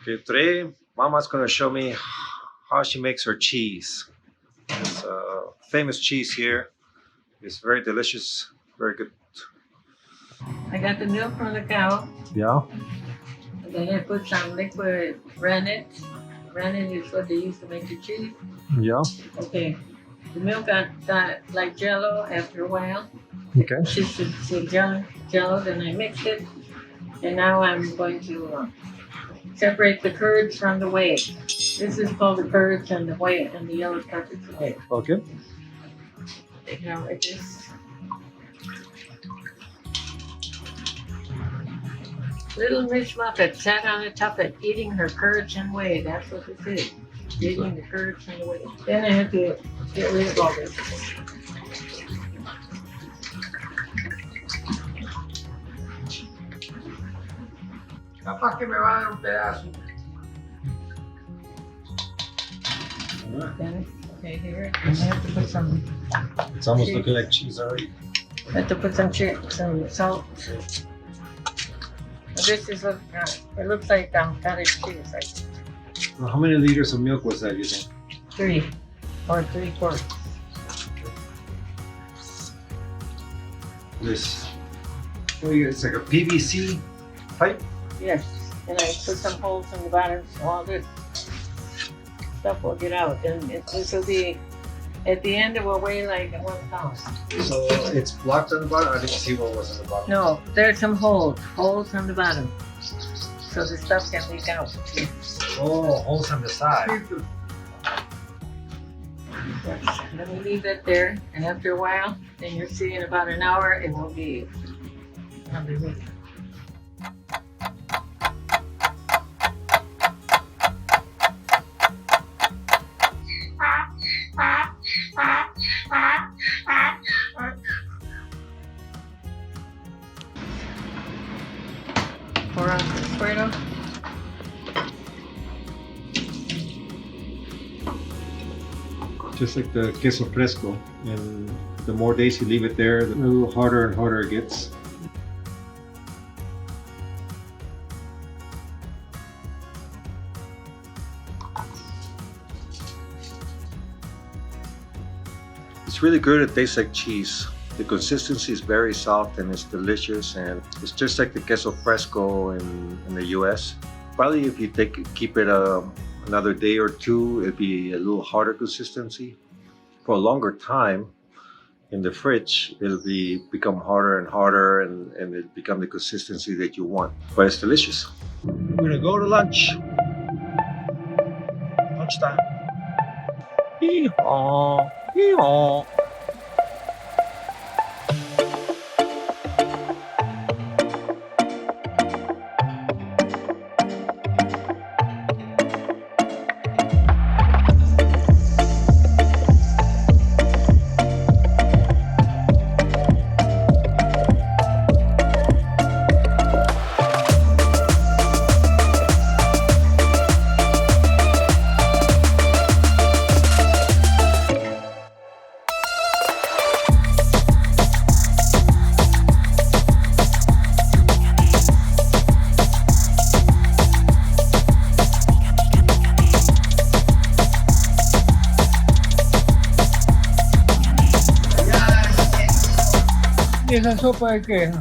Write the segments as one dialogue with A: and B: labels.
A: Okay, today Mama's gonna show me how she makes her cheese. It's a famous cheese here. It's very delicious, very good.
B: I got the milk from the cow.
A: Yeah.
B: And then I put some liquid rennet. Rennet is what they use to make the cheese.
A: Yeah.
B: Okay. The milk got like jello after a while.
A: Okay.
B: Just jello, then I mixed it. And now I'm going to separate the curds from the whey. This is called the curds and the whey, and the yellow stuff is the whey.
A: Okay.
B: Take it out like this. Little Miss Muffet sat on a tuffet eating her curds and whey. That's what this is. Eating the curds and the whey. Then I have to get rid of all this.
C: Capaz que me va a dar un pedazo.
B: Then, okay, here. I have to put some.
A: It's almost looking like cheese already.
B: I have to put some salt. This is it looks like cottage cheese, like
A: Well, how many liters of milk was that, you think?
B: 3 or 3/4.
A: This. Oh, yeah, it's like a PVC pipe.
B: Yes, and I put some holes in the bottom so all this stuff will get out. And this will be at the end, it will weigh like 1 pound.
A: So it's blocked on the bottom. I didn't see what was on the bottom.
B: No, there's some holes on the bottom, so the stuff can leak out.
A: Oh, holes on the side.
B: Yes. Let me leave it there, and after a while, then you'll see in about an hour it will be ready. Pour on the Alfredo.
A: Just like the queso fresco, and the more days you leave it there, the little harder and harder it gets. It's really good. It tastes like cheese. The consistency is very soft and it's delicious, and it's just like the queso fresco in the US. Probably if you keep it another day or two, it'd be a little harder consistency. For a longer time in the fridge, it'll become harder and harder, and it'll become the consistency that you want. But it's delicious. We're gonna go to lunch. Lunchtime. Hee-haw, hee-haw.
C: ¿Y esa sopa de qué?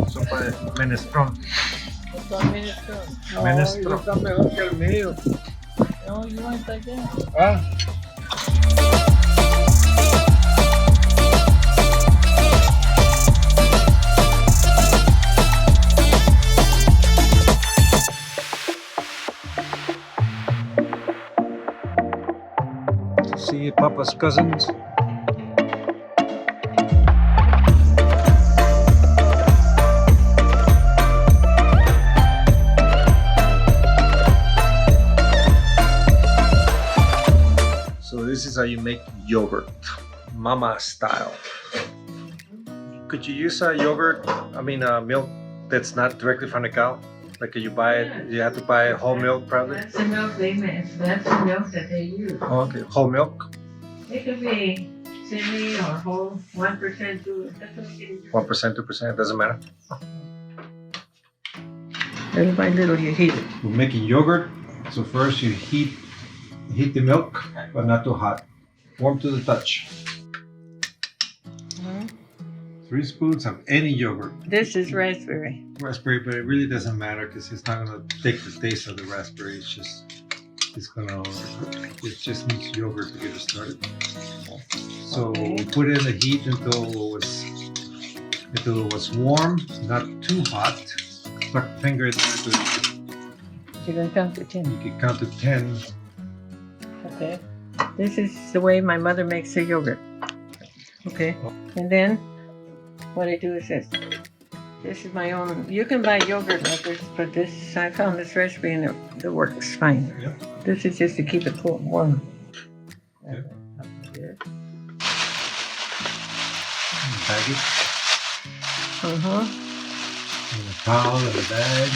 A: Sopa de menestrón.
C: No,
A: Menestrón.
C: está mejor que el mío.
B: No, you want it like that?
C: Ah,
A: See Papa's cousins. So this is how you make yogurt, Mama style. Could you use yogurt? I mean milk that's not directly from the cow. Like you buy it, you have to buy whole milk probably.
B: That's the milk they make. That's the milk that they use.
A: Oh, okay, whole milk.
B: It could be semi or whole, 1% to that's okay.
A: 1%, 2%, it doesn't matter.
B: Little by little, you heat it.
D: We're making yogurt. So first you heat the milk, but not too hot. Warm to the touch. 3 spoons of any yogurt.
B: This is raspberry.
D: Raspberry, but it really doesn't matter because it's not gonna take the taste of the raspberry. It just needs yogurt to get it started. So
B: Okay.
D: we put it in the heat until it was warm, not too hot. Stuck finger in there to
B: You can count to 10.
D: you can count to 10.
B: Okay. This is the way my mother makes her yogurt. Okay. And then what I do is this. This is my own. You can buy yogurt like this, but this I found this recipe and it works fine.
D: Yeah.
B: This is just to keep it cool, warm.
D: Yeah.
B: Good.
D: Bag it
B: Uh-huh.
D: in a towel and a bag.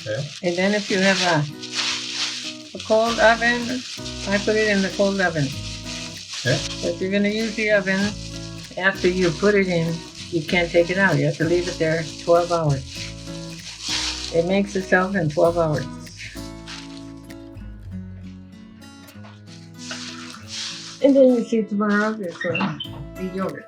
D: Okay.
B: And then if you have a cold oven, I put it in the cold oven.
D: Okay.
B: But if you're gonna use the oven, after you put it in, you can't take it out. You have to leave it there 12 hours. It makes itself in 12 hours. And then you see tomorrow, there's the yogurt.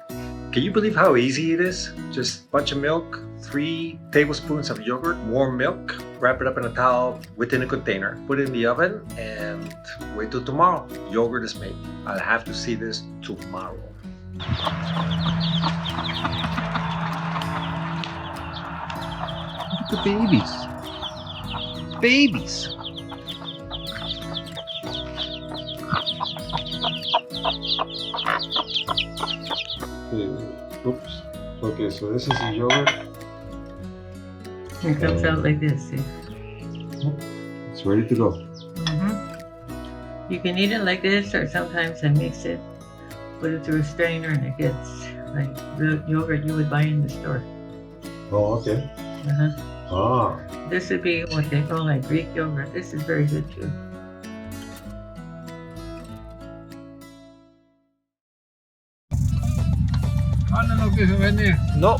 A: Can you believe how easy it is? Just a bunch of milk, 3 tablespoons of yogurt, warm milk, wrap it up in a towel within a container, put it in the oven, and wait till tomorrow. Yogurt is made. I'll have to see this tomorrow.
D: Look at the babies. Babies. Okay. Oops. Okay, so this is the yogurt.
B: It comes out like this, see?
D: It's ready to go.
B: You can eat it like this, or sometimes I mix it, put it through a strainer, and it gets like the yogurt you would buy in the store.
D: Oh, okay.
B: Uh-huh.
D: Ah.
B: This would be what they call like Greek yogurt. This is very good too.
A: No,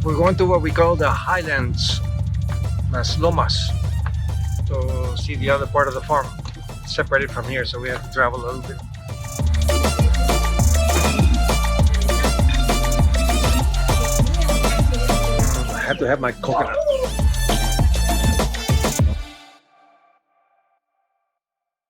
A: we're going to what we call the Highlands, Las Lomas, to see the other part of the farm. It's separated from here, so we have to travel a little bit. I have to have my coconut.